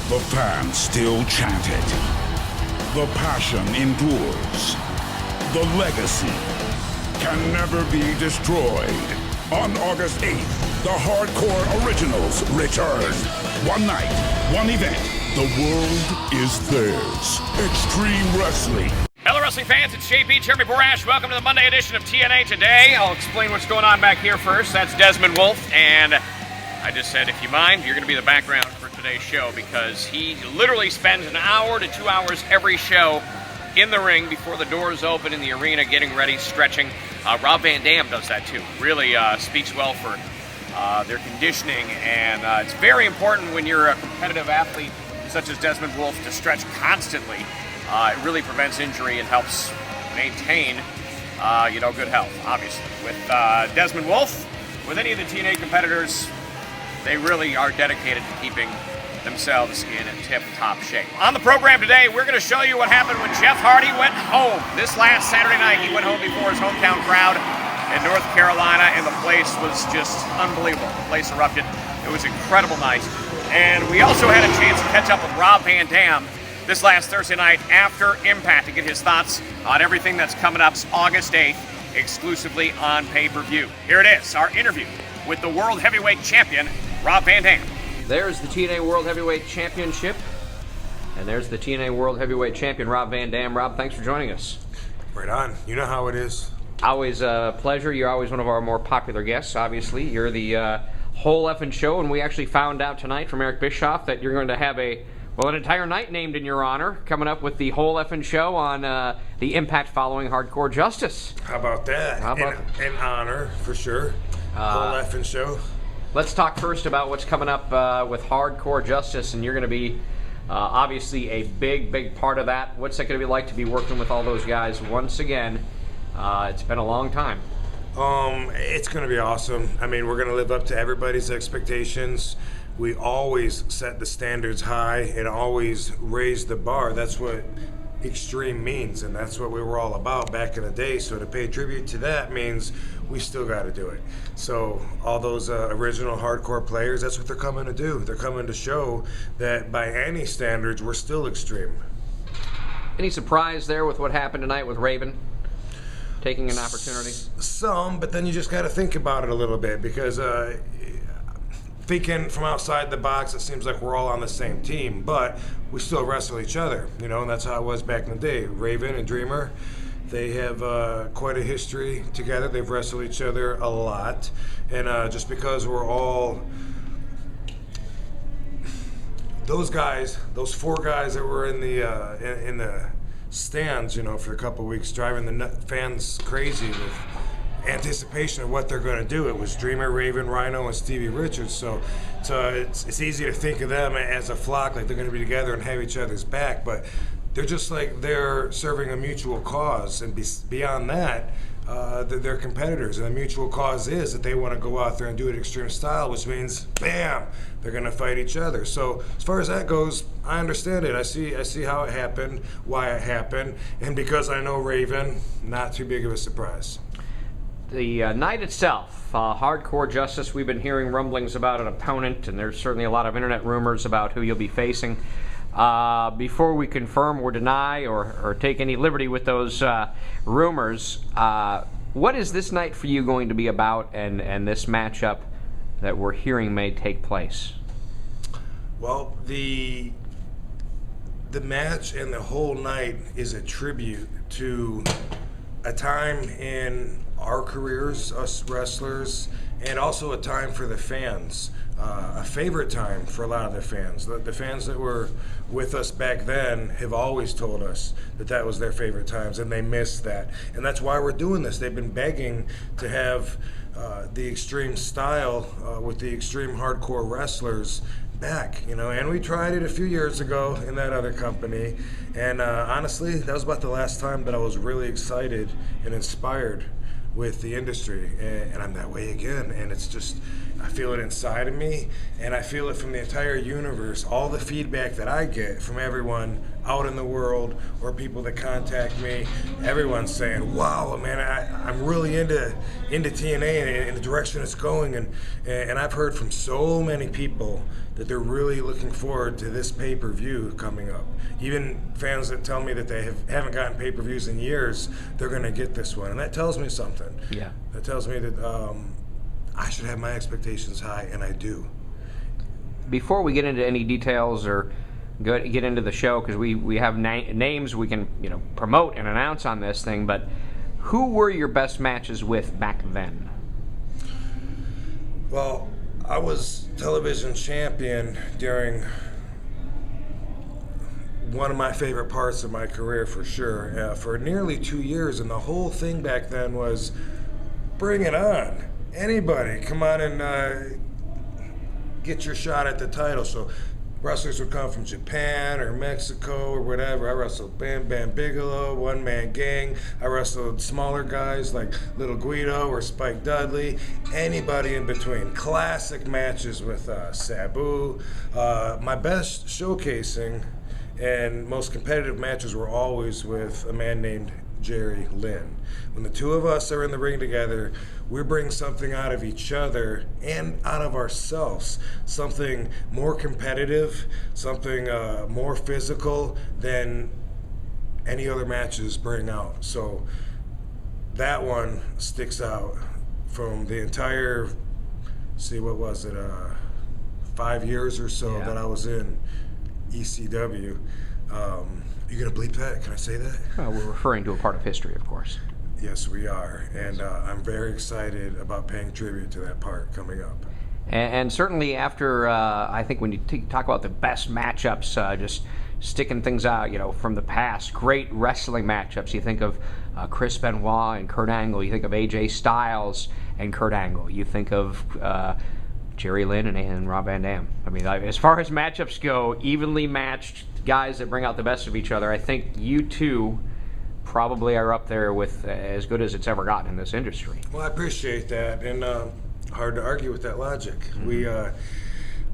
The fans still chant it. The passion endures. The legacy can never be destroyed. On August 8th, the Hardcore Originals return. One night, one event. The world is theirs. Extreme Wrestling. Hello, wrestling fans. It's JP, Jeremy Borash. Welcome to the Monday edition of TNA Today. I'll explain what's going on back here first. That's Desmond Wolfe, and I just said, if you mind, you're going to be the background for today's show because he literally spends an hour to 2 hours every show in the ring before the doors open in the arena, getting ready, stretching. Rob Van Dam does that too. Really speaks well for their conditioning, and it's very important when you're a competitive athlete such as Desmond Wolfe to stretch constantly. It really prevents injury and helps maintain, good health, obviously. With Desmond Wolfe, with any of the TNA competitors, they really are dedicated to keeping themselves in tip-top shape. On the program today, we're going to show you what happened when Jeff Hardy went home. This last Saturday night, he went home before his hometown crowd in North Carolina, and the place was just unbelievable. The place erupted. It was an incredible night. And we also had a chance to catch up with Rob Van Dam this last Thursday night after Impact to get his thoughts on everything that's coming up August 8th, exclusively on pay-per-view. Here it is, our interview with the World Heavyweight Champion, Rob Van Dam. There's the TNA World Heavyweight Championship, and there's the TNA World Heavyweight Champion, Rob Van Dam. Rob, thanks for joining us. Right on. You know how it is. Always a pleasure. You're always one of our more popular guests, obviously. You're the whole effing show, and we actually found out tonight from Eric Bischoff that you're going to have an entire night named in your honor, coming up with the whole effing show on the Impact following Hardcore Justice. How about that? In honor, for sure. Whole effing show. Let's talk first about what's coming up with Hardcore Justice, and you're going to be obviously a big part of that. What's that going to be like to be working with all those guys once again? It's been a long time. It's going to be awesome. I mean, we're going to live up to everybody's expectations. We always set the standards high and always raise the bar. That's what extreme means, and that's what we were all about back in the day. So to pay tribute to that means we still got to do it. So all those original hardcore players, that's what they're coming to do. They're coming to show that by any standards, we're still extreme. Any surprise there with what happened tonight with Raven taking an opportunity? Some, but then you just got to think about it a little bit because thinking from outside the box, it seems like we're all on the same team, but we still wrestle each other, and that's how it was back in the day. Raven and Dreamer, they have quite a history together. They've wrestled each other a lot, and just because we're all those guys, those four guys that were in the stands, for a couple of weeks, driving the fans crazy with anticipation of what they're going to do. It was Dreamer, Raven, Rhino, and Stevie Richards. So it's easy to think of them as a flock, like they're going to be together and have each other's back. But they're just like they're serving a mutual cause, and beyond that, they're competitors. And the mutual cause is that they want to go out there and do it extreme style, which means, bam, they're going to fight each other. So as far as that goes, I understand it. I see how it happened, why it happened, and because I know Raven, not too big of a surprise. The night itself, Hardcore Justice, we've been hearing rumblings about an opponent, and there's certainly a lot of internet rumors about who you'll be facing. Before we confirm or deny or take any liberty with those rumors, what is this night for you going to be about, and this matchup that we're hearing may take place? Well, the match and the whole night is a tribute to a time in our careers, us wrestlers, and also a time for the fans, a favorite time for a lot of the fans. The fans that were with us back then have always told us that was their favorite times, and they missed that. And that's why we're doing this. They've been begging to have the extreme style with the extreme hardcore wrestlers back, and we tried it a few years ago in that other company, and honestly, that was about the last time that I was really excited and inspired with the industry, and I'm that way again, and it's just, I feel it inside of me, and I feel it from the entire universe. All the feedback that I get from everyone out in the world or people that contact me, everyone's saying, wow, man, I'm really into TNA and the direction it's going. And I've heard from so many people that they're really looking forward to this pay-per-view coming up. Even fans that tell me that they haven't gotten pay-per-views in years, they're going to get this one. And that tells me something. Yeah. That tells me that I should have my expectations high, and I do. Before we get into any details or get into the show, because we have names we can promote and announce on this thing, but who were your best matches with back then? Well, I was television champion during one of my favorite parts of my career, for sure, for nearly 2 years, and the whole thing back then was bring it on. Anybody, come on and get your shot at the title. So wrestlers would come from Japan or Mexico or whatever. I wrestled Bam Bam Bigelow, One Man Gang. I wrestled smaller guys like Little Guido or Spike Dudley. Anybody in between. Classic matches with Sabu. My best showcasing and most competitive matches were always with a man named Jerry Lynn. When the two of us are in the ring together, we bring something out of each other and out of ourselves, something more competitive, something more physical than any other matches bring out. So that one sticks out from the entire, what was it, 5 years or so that I was in ECW. You gonna bleep that? Can I say that? Well, we're referring to a part of history, of course. Yes, we are, and I'm very excited about paying tribute to that part coming up. And certainly after, I think when you talk about the best matchups, just sticking things out, from the past, great wrestling matchups. You think of Chris Benoit and Kurt Angle. You think of AJ Styles and Kurt Angle. You think of Jerry Lynn and Rob Van Dam. I mean, as far as matchups go, evenly matched guys that bring out the best of each other. I think you two probably are up there with as good as it's ever gotten in this industry. Well, I appreciate that, and hard to argue with that logic. Mm-hmm.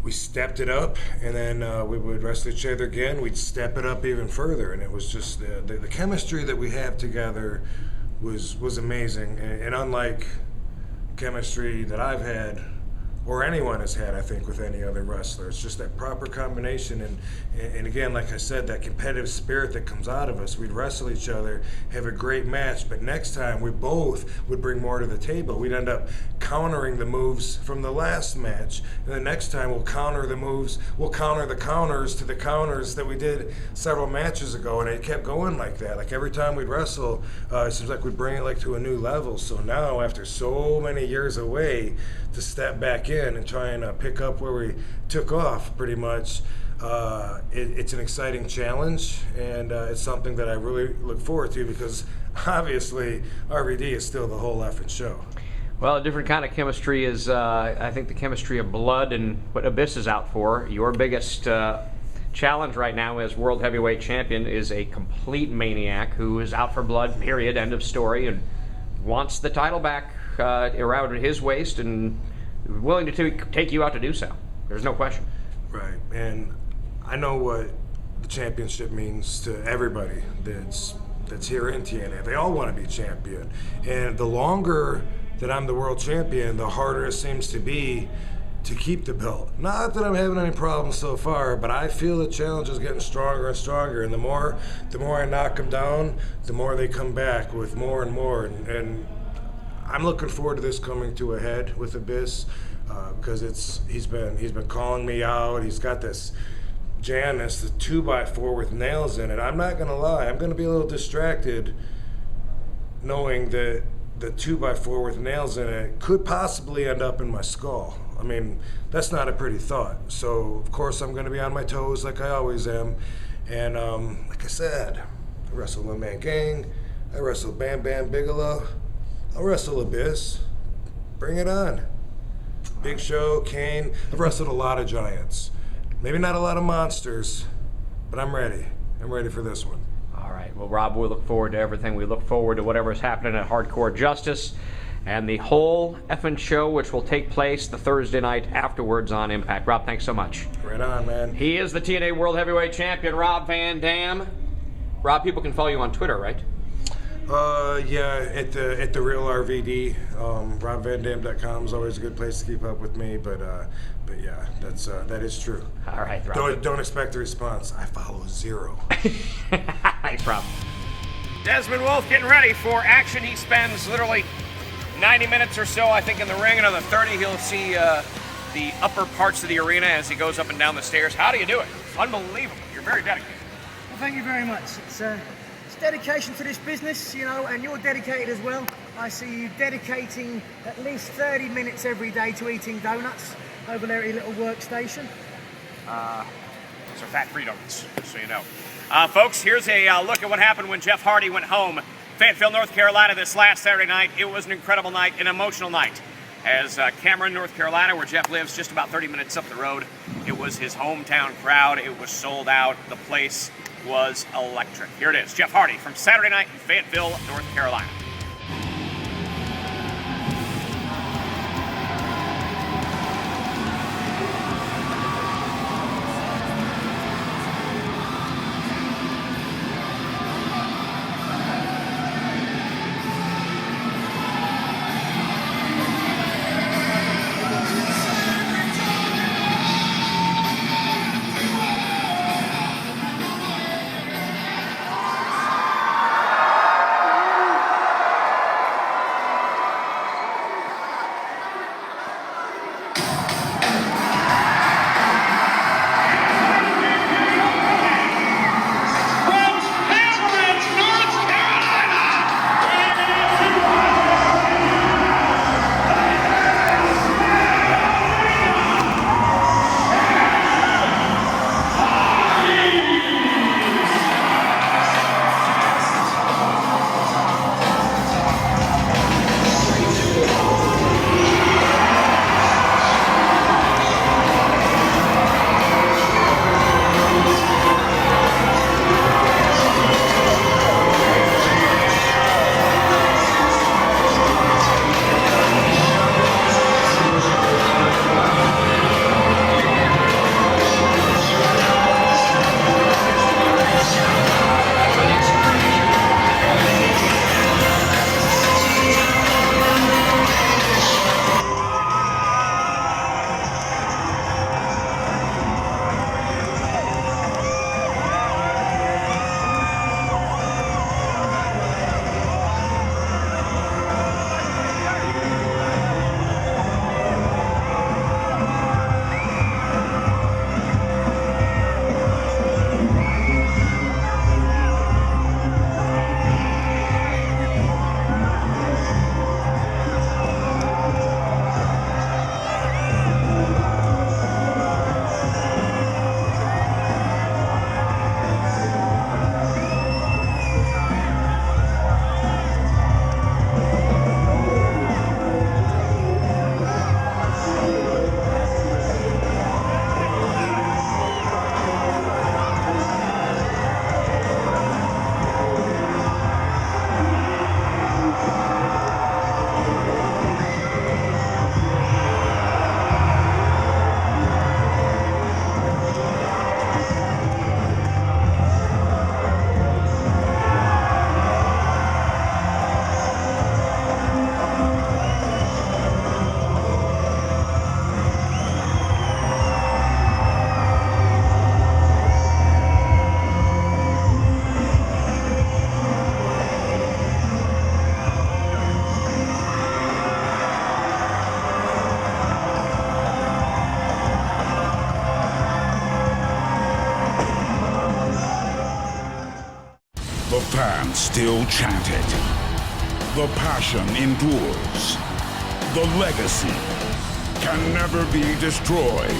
We stepped it up, and then we would wrestle each other again. We'd step it up even further, and it was just the chemistry that we have together was amazing, and unlike chemistry that I've had or anyone has had, I think, with any other wrestler. It's just that proper combination, and again, like I said, that competitive spirit that comes out of us. We'd wrestle each other, have a great match, but next time we both would bring more to the table. We'd end up countering the moves from the last match, and the next time we'll counter the moves, we'll counter the counters to the counters that we did several matches ago, and it kept going like that. Like every time we'd wrestle, it seems like we'd bring it like to a new level. So now, after so many years away, to step back in and try and pick up where we took off, pretty much, it's an exciting challenge, and it's something that I really look forward to, because obviously RVD is still the whole effing show. Well, a different kind of chemistry is, I think, the chemistry of blood and what Abyss is out for. Your biggest challenge right now as World Heavyweight Champion is a complete maniac who is out for blood, period, end of story, and wants the title back around his waist and willing to take you out to do so. There's no question. Right, and I know what the championship means to everybody that's here in TNA. They all want to be champion, and the longer that I'm the world champion, the harder it seems to be to keep the belt. Not that I'm having any problems so far, but I feel the challenge is getting stronger and stronger, and the more I knock them down, the more they come back with more and more, and I'm looking forward to this coming to a head with Abyss, because he's been calling me out. He's got this Janus, the 2x4 with nails in it. I'm not gonna lie, I'm gonna be a little distracted knowing that the 2x4 with nails in it could possibly end up in my skull. I mean, that's not a pretty thought. So of course I'm gonna be on my toes like I always am. And like I said, I wrestle One Man Gang, I wrestle Bam Bam Bigelow, I'll wrestle Abyss. Bring it on. Big Show, Kane. I've wrestled a lot of giants. Maybe not a lot of monsters, but I'm ready. I'm ready for this one. All right. Well, Rob, we look forward to everything. We look forward to whatever's happening at Hardcore Justice. and the whole effing show, which will take place the Thursday night afterwards on Impact. Rob, thanks so much. Right on, man. He is the TNA World Heavyweight Champion, Rob Van Dam. Rob, people can follow you on Twitter, right? Yeah, at the real RVD. RobVanDam.com is always a good place to keep up with me, but yeah, that is true. All right, Rob. Don't expect a response. I follow 0. Thanks, Rob. Desmond Wolf getting ready for action. He spends literally 90 minutes or so, I think, in the ring. Another 30, he'll see the upper parts of the arena as he goes up and down the stairs. How do you do it? Unbelievable. You're very dedicated. Well, thank you very much. It's dedication to this business, you know, and you're dedicated as well. I see you dedicating at least 30 minutes every day to eating donuts over there at your little workstation. Those are fat-free donuts, just so you know. Folks, here's a look at what happened when Jeff Hardy went home. Fayetteville, North Carolina, this last Saturday night. It was an incredible night, an emotional night. As Cameron, North Carolina, where Jeff lives, just about 30 minutes up the road, it was his hometown crowd. It was sold out. The place was electric. Here it is, Jeff Hardy from Saturday night in Fayetteville, North Carolina. The fans still chant it. The passion endures. The legacy can never be destroyed.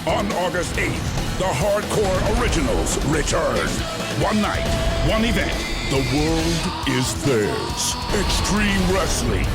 On August 8th, the Hardcore Originals return. One night, one event. The world is theirs. Extreme Wrestling.